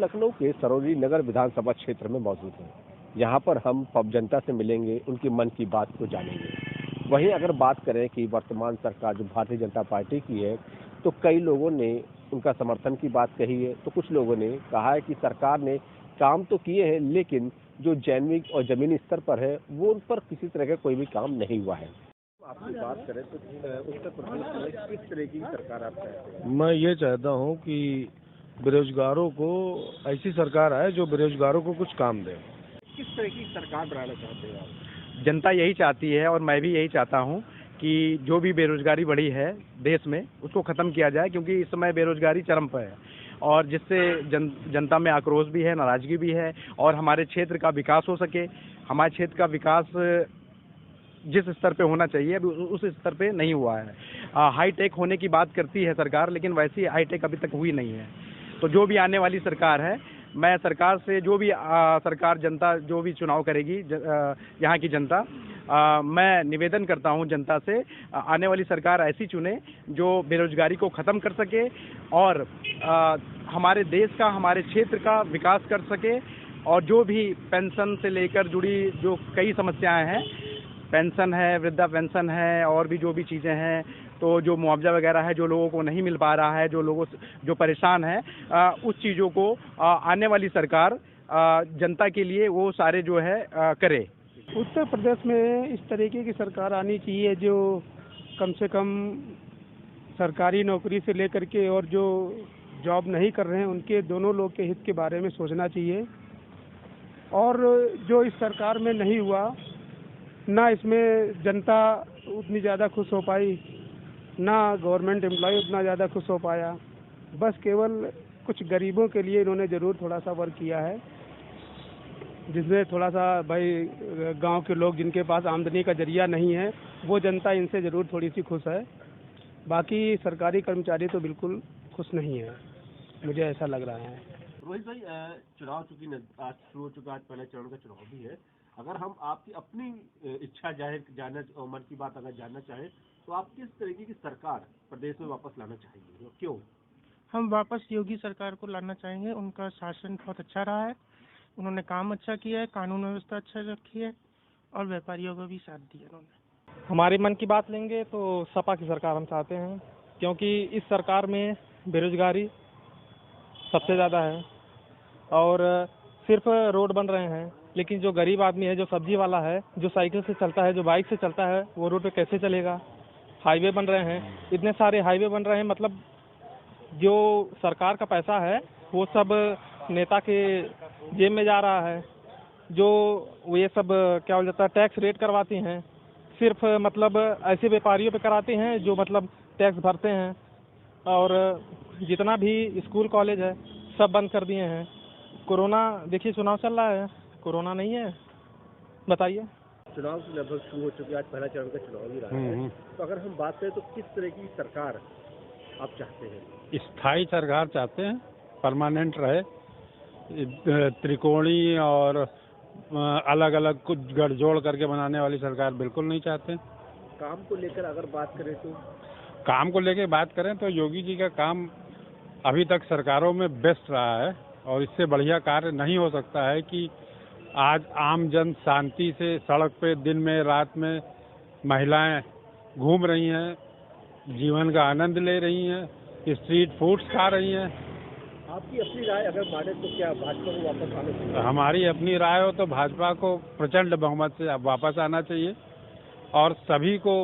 लखनऊ के सरोजनी नगर विधानसभा क्षेत्र में मौजूद हैं। यहाँ पर हम पब जनता से मिलेंगे, उनकी मन की बात को जानेंगे। वहीं अगर बात करें कि वर्तमान सरकार जो भारतीय जनता पार्टी की है, तो कई लोगों ने उनका समर्थन की बात कही है, तो कुछ लोगों ने कहा है कि सरकार ने काम तो किए हैं, लेकिन जो जैविक और जमीनी स्तर पर है, वो उन पर किसी तरह का कोई भी काम नहीं हुआ है। आपकी बात करें तो उत्तर प्रदेश में किस तरह की सरकार आप चाहते हैं? मैं ये चाहता हूँ कि बेरोजगारों को ऐसी सरकार आए जो बेरोजगारों को कुछ काम दे। किस तरह की सरकार बनाना चाहते हैं आप? जनता यही चाहती है और मैं भी यही चाहता हूँ कि जो भी बेरोजगारी बढ़ी है देश में उसको ख़त्म किया जाए, क्योंकि इस समय बेरोजगारी चरम पर है और जिससे जनता में आक्रोश भी है, नाराज़गी भी है और हमारे क्षेत्र का विकास हो सके। हमारे क्षेत्र का विकास जिस स्तर पे होना चाहिए अभी उस स्तर पे नहीं हुआ है। हाईटेक होने की बात करती है सरकार, लेकिन वैसी हाईटेक अभी तक हुई नहीं है। तो जो भी आने वाली सरकार है, मैं सरकार से जो भी सरकार जनता जो भी चुनाव करेगी यहाँ की जनता, मैं निवेदन करता हूँ जनता से आने वाली सरकार ऐसी चुने जो बेरोजगारी को ख़त्म कर सके और हमारे देश का, हमारे क्षेत्र का विकास कर सके। और जो भी पेंशन से लेकर जुड़ी जो कई समस्याएं हैं, पेंशन है, वृद्धा पेंशन है और भी जो भी चीज़ें हैं, तो जो मुआवजा वगैरह है जो लोगों को नहीं मिल पा रहा है, जो परेशान है, उस चीज़ों को आने वाली सरकार जनता के लिए वो सारे जो है करे। उत्तर प्रदेश में इस तरीके की सरकार आनी चाहिए जो कम से कम सरकारी नौकरी से लेकर के और जो जॉब नहीं कर रहे हैं उनके दोनों लोग के हित के बारे में सोचना चाहिए। और जो इस सरकार में नहीं हुआ, ना इसमें जनता उतनी ज़्यादा खुश हो पाई, ना गवर्नमेंट एम्प्लॉय उतना ज़्यादा खुश हो पाया। बस केवल कुछ गरीबों के लिए इन्होंने ज़रूर थोड़ा सा वर्क किया है, जिसमें थोड़ा सा भाई गांव के लोग जिनके पास आमदनी का जरिया नहीं है, वो जनता इनसे ज़रूर थोड़ी सी खुश है। बाकी सरकारी कर्मचारी तो बिल्कुल खुश नहीं है, मुझे ऐसा लग रहा है। रोहित भाई, चुनाव चूंकि आज शुरू हो चुका, आज पहले चरण का चुनाव भी है। अगर हम आपकी अपनी इच्छा जाहिर जानना और मन की बात अगर जानना चाहें, तो आप किस तरीके की सरकार प्रदेश में वापस लाना चाहेंगे और क्यों? हम वापस योगी सरकार को लाना चाहेंगे। उनका शासन बहुत अच्छा रहा है, उन्होंने काम अच्छा किया है, कानून व्यवस्था अच्छा रखी है और व्यापारियों को भी साथ दिया उन्होंने। हमारे मन की बात लेंगे तो सपा की सरकार हम चाहते हैं, क्योंकि इस सरकार में बेरोजगारी सबसे ज़्यादा है और सिर्फ रोड बन रहे हैं, लेकिन जो गरीब आदमी है, जो सब्जी वाला है, जो साइकिल से चलता है, जो बाइक से चलता है, वो रोड पे कैसे चलेगा? हाईवे बन रहे हैं, इतने सारे हाईवे बन रहे हैं, मतलब जो सरकार का पैसा है वो सब नेता के जेब में जा रहा है। जो ये सब क्या हो जाता है, टैक्स रेट करवाती हैं, सिर्फ मतलब ऐसे व्यापारियों पे कराते हैं जो मतलब टैक्स भरते हैं। और जितना भी स्कूल कॉलेज है सब बंद कर दिए हैं। कोरोना, देखिए चुनाव चल रहा है, कोरोना नहीं है, बताइए। चुनाव लगभग शुरू हो चुके, आज पहला चरण का चुनाव ही रहा है। तो अगर हम बात करें तो किस तरह की सरकार आप चाहते हैं? स्थायी सरकार चाहते हैं, परमानेंट रहे, त्रिकोणीय और अलग अलग कुछ गठजोड़ करके बनाने वाली सरकार बिल्कुल नहीं चाहते। काम को लेकर अगर बात करें तो? काम को लेकर बात करें तो योगी जी का काम अभी तक सरकारों में बेस्ट रहा है और इससे बढ़िया कार्य नहीं हो सकता है कि आज आम जन शांति से सड़क पे दिन में रात में महिलाएं घूम रही हैं, जीवन का आनंद ले रही हैं, स्ट्रीट फूड्स खा रही हैं। आपकी अपनी राय अगर माने तो क्या भाजपा को वापस आना चाहिए? हमारी अपनी राय हो तो भाजपा को प्रचंड बहुमत से वापस आना चाहिए और सभी को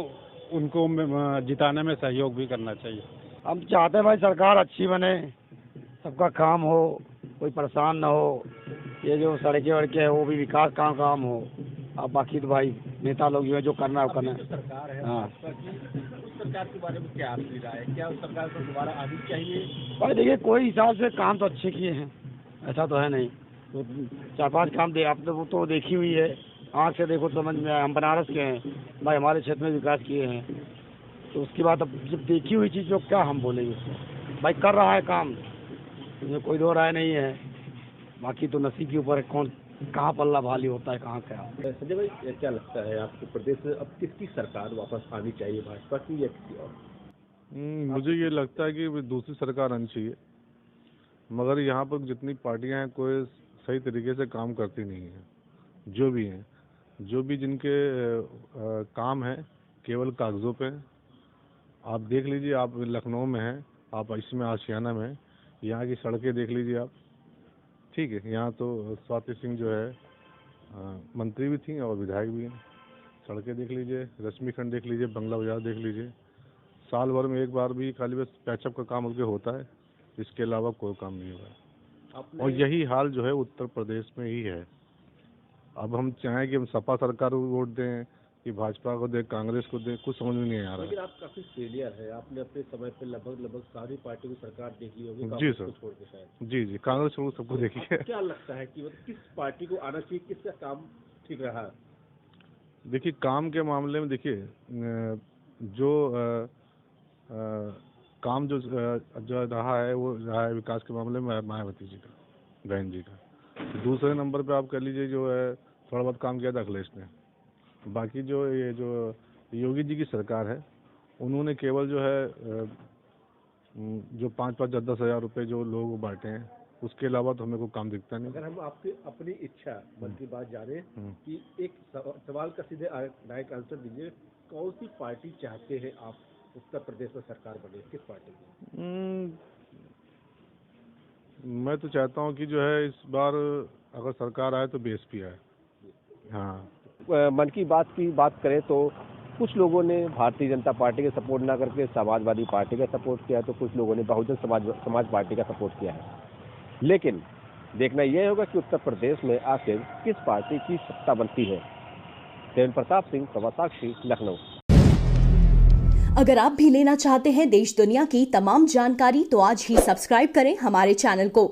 उनको जिताने में सहयोग भी करना चाहिए। हम चाहते हैं भाई सरकार अच्छी बने, सबका काम हो, कोई परेशान ना हो, ये जो सड़कें वड़कें है वो भी विकास का काम हो। अब बाकी तो भाई नेता लोग जो है जो करना है वो करना। सरकार है, हाँ, उस सरकार के बारे में क्या आपकी राय है? क्या उस सरकार को दोबारा आनी चाहिए? भाई देखिए कोई हिसाब से काम तो अच्छे किए हैं, ऐसा तो है नहीं। तो 4-5 काम आपने वो तो देखी हुई है, आँख से देखो समझ में आया। हम बनारस के हैं भाई, हमारे क्षेत्र में विकास किए हैं, तो उसकी बात अब जब देखी हुई चीज़ तो क्या हम बोलेंगे उसको? भाई कर रहा है काम, इसमें कोई दो राय नहीं है। बाकी तो नसीब के ऊपर है, कौन कहाँ पल्ला भाली होता है, कहाँ क्या। संजय भाई, क्या लगता है आपको प्रदेश में अब किसकी सरकार वापस आनी चाहिए, भाजपा की या किसी और? मुझे ये लगता है कि दूसरी सरकार आनी चाहिए, मगर यहाँ पर जितनी पार्टियां हैं कोई सही तरीके से काम करती नहीं है। जो भी हैं, जो भी जिनके काम है केवल कागज़ों पे। आप देख लीजिए, आप लखनऊ में हैं, आप इसमें आशियाना में, यहाँ की सड़कें देख लीजिए आप, ठीक है। यहाँ तो स्वाति सिंह जो है मंत्री भी थी और विधायक भी हैं। सड़कें देख लीजिए, रश्मि खंड देख लीजिए, बंगला बाजार देख लीजिए, साल भर में एक बार भी खाली बस पैचअप का काम उनके होता है, इसके अलावा कोई काम नहीं हुआ। और यही हाल जो है उत्तर प्रदेश में ही है। अब हम चाहें कि हम सपा सरकार को वोट दें कि भाजपा को दें, कांग्रेस को दें, कुछ समझ में नहीं आ रहा लेकिन आप काफी फेलियर है, आपने अपने समय पे लगभग सारी पार्टी की सरकार देख ली होगी। जी सर, छोड़ के शायद। जी कांग्रेस को सबको देखिए। क्या लगता है कि मतलब किस पार्टी को आना चाहिए, किसका काम ठीक रहा? देखिए, काम के मामले में देखिए जो काम जो रहा है वो रहा है विकास के मामले में मायावती जी का, बहन जी का। दूसरे नंबर पे आप कह लीजिए जो है थोड़ा बहुत काम किया था अखिलेश ने। बाकी जो ये जो योगी जी की सरकार है उन्होंने केवल जो है जो 5-5, 10-10 हज़ार रुपये जो लोगों को बांटे हैं, उसके अलावा तो हमें कोई काम दिखता नहीं। अगर हम आपकी अपनी इच्छा मन की बात जाने कि एक सवाल का सीधे डायरेक्ट आंसर दीजिए, कौन सी पार्टी चाहते हैं आप उत्तर प्रदेश में सरकार बने, किस पार्टी की? मैं तो चाहता हूं कि जो है इस बार अगर सरकार आए तो बीएसपी आए। हाँ, मन की बात करें तो कुछ लोगों ने भारतीय जनता पार्टी का सपोर्ट ना करके समाजवादी पार्टी का सपोर्ट किया है, तो कुछ लोगों ने बहुजन समाज पार्टी का सपोर्ट किया है। लेकिन देखना यह होगा कि उत्तर प्रदेश में आखिर किस पार्टी की सत्ता बनती है। देवेंद्र प्रताप सिंह, प्रभात साक्षी, लखनऊ। अगर आप भी लेना चाहते हैं देश दुनिया की तमाम जानकारी तो आज ही सब्सक्राइब करें हमारे चैनल को।